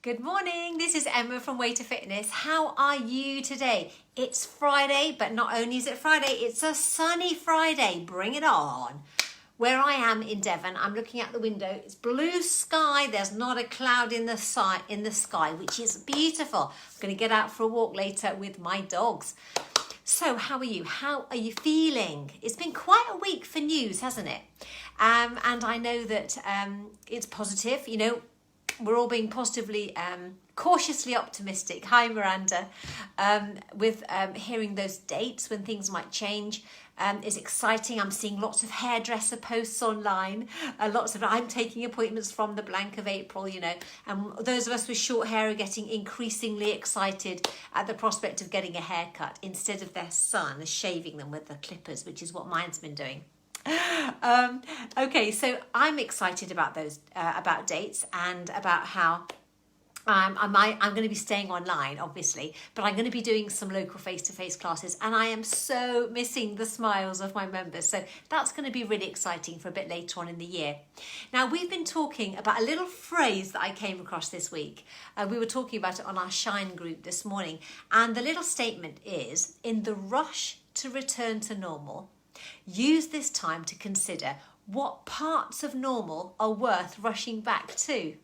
Good morning, this is Emma from Way to Fitness. How are you today? It's Friday, but not only is it Friday, it's a sunny Friday. Bring it on. Where I am in Devon, I'm looking out the window. It's blue sky. There's not a cloud in the sky, which is beautiful. I'm going to get out for a walk later with my dogs. So how are you? How are you feeling? It's been quite a week for news, hasn't it? And I know that it's positive, you know. We're all being positively, cautiously optimistic. Hi, Miranda. With hearing those dates when things might change is exciting. I'm seeing lots of hairdresser posts online. I'm taking appointments from the blank of April, you know. And those of us with short hair are getting increasingly excited at the prospect of getting a haircut instead of their son shaving them with the clippers, which is what mine's been doing. Okay, so I'm excited about those about dates and about how I'm going to be staying online, obviously, but I'm going to be doing some local face-to-face classes, and I am so missing the smiles of my members. So that's going to be really exciting for a bit later on in the year. Now, we've been talking about a little phrase that I came across this week. We were talking about it on our Shine group this morning, and the little statement is, in the rush to return to normal, use this time to consider what parts of normal are worth rushing back to.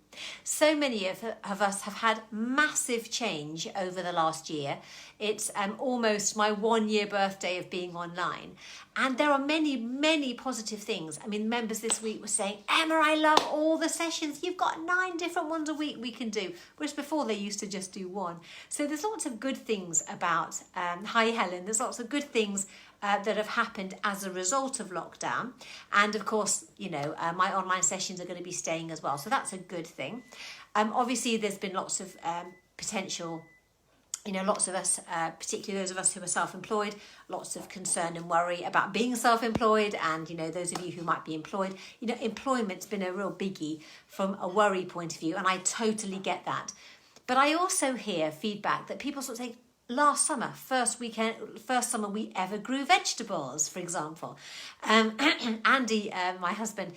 So many of us have had massive change over the last year. It's almost my 1-year birthday of being online. And there are many, many positive things. I mean, members this week were saying, Emma, I love all the sessions. You've got 9 different ones a week we can do. Whereas before they used to just do 1. So there's lots of good things about, hi Helen, there's lots of good things that have happened as a result of lockdown. And of course, you know, my online sessions are going to be staying as well. So that's a good thing. Obviously, there's been lots of potential, you know, lots of us, particularly those of us who are self-employed, lots of concern and worry about being self-employed. And, you know, those of you who might be employed, you know, employment's been a real biggie from a worry point of view. And I totally get that. But I also hear feedback that people sort of say, last summer, first summer we ever grew vegetables, for example. Andy, my husband,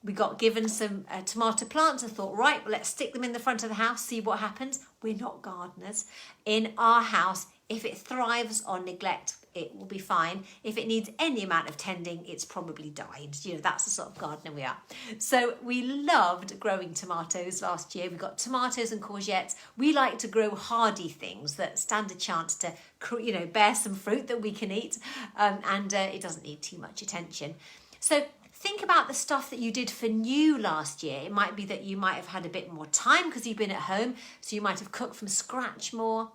we got given some tomato plants and thought, right, well, let's stick them in the front of the house, see what happens. We're not gardeners. In our house, if it thrives on neglect, it will be fine. If it needs any amount of tending, it's probably died. You know, that's the sort of gardener we are. So we loved growing tomatoes last year. We got tomatoes and courgettes. We like to grow hardy things that stand a chance to, you know, bear some fruit that we can eat. And it doesn't need too much attention. So think about the stuff that you did for new last year. It might be that you might have had a bit more time because you've been at home. So you might have cooked from scratch more.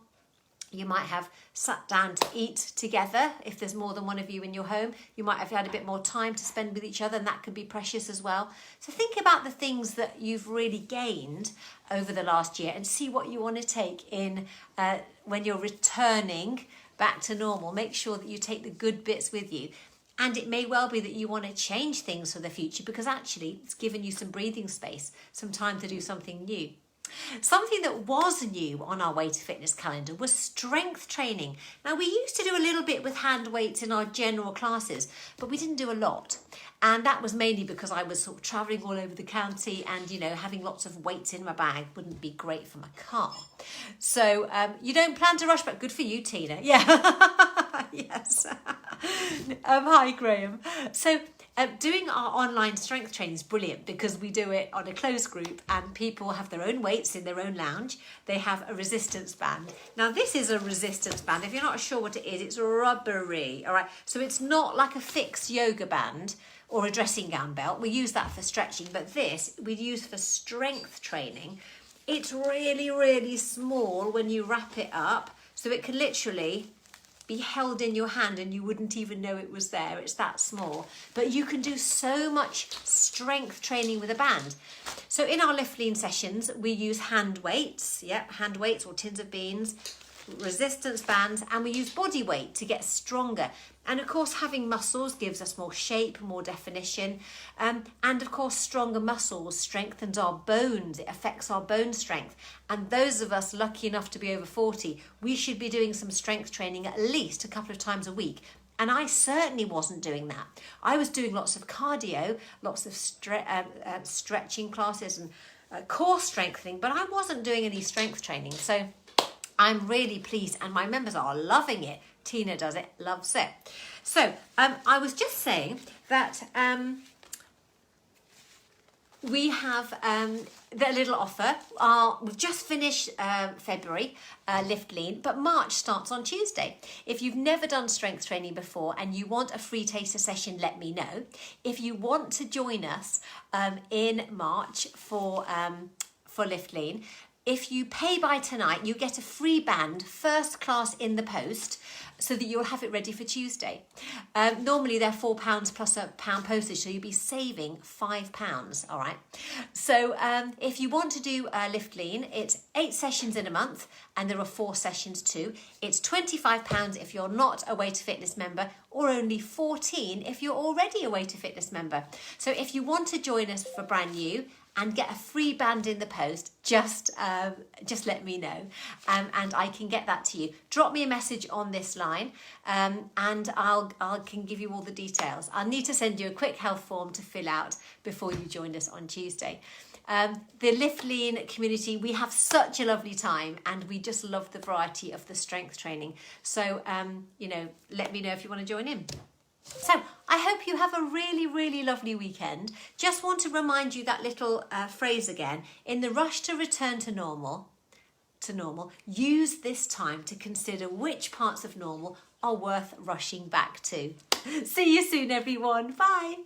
You might have sat down to eat together. If there's more than one of you in your home, you might have had a bit more time to spend with each other, and that could be precious as well. So think about the things that you've really gained over the last year and see what you want to take in when you're returning back to normal. Make sure that you take the good bits with you. And it may well be that you want to change things for the future because actually it's given you some breathing space, some time to do something new. Something that was new on our Way to Fitness calendar was strength training. Now, we used to do a little bit with hand weights in our general classes, but we didn't do a lot. And that was mainly because I was sort of travelling all over the county and, you know, having lots of weights in my bag wouldn't be great for my car. So you don't plan to rush back. Good for you, Tina. Yeah. Yes. Hi, Graham. So doing our online strength training is brilliant because we do it on a closed group and people have their own weights in their own lounge. They have a resistance band. Now, this is a resistance band. If you're not sure what it is, it's rubbery. All right. So it's not like a fixed yoga band or a dressing gown belt. We use that for stretching, but this we use for strength training. It's really, really small when you wrap it up. So it can literally be held in your hand and you wouldn't even know it was there. It's that small. But you can do so much strength training with a band. So in our lift lean sessions, we use hand weights. Yep, hand weights or tins of beans, resistance bands, and we use body weight to get stronger. And of course, having muscles gives us more shape, more definition. And of course, stronger muscles strengthens our bones. It affects our bone strength. And those of us lucky enough to be over 40, we should be doing some strength training at least a couple of times a week. And I certainly wasn't doing that. I was doing lots of cardio, lots of stretching classes and core strengthening, but I wasn't doing any strength training. So I'm really pleased, and my members are loving it. Tina does it, loves it. So I was just saying that we have the little offer. We've just finished February, Lift Lean, but March starts on Tuesday. If you've never done strength training before and you want a free taster session, let me know. If you want to join us in March for Lift Lean, if you pay by tonight, you get a free band, first class in the post, so that you'll have it ready for Tuesday. Normally they're £4 plus a pound postage, so you'll be saving £5, all right? So if you want to do Lift Lean, it's 8 sessions in a month, and there are 4 sessions too. It's £25 if you're not a Way to Fitness member, or only £14 if you're already a Way to Fitness member. So if you want to join us for brand new, and get a free band in the post, just let me know, and I can get that to you. Drop me a message on this line, and I can give you all the details. I'll need to send you a quick health form to fill out before you join us on Tuesday. The Lift Lean community, we have such a lovely time, and we just love the variety of the strength training. So, let me know if you want to join in. So I hope you have a really, really lovely weekend. Just want to remind you that little phrase again. In the rush to return to normal, use this time to consider which parts of normal are worth rushing back to. See you soon, everyone. Bye.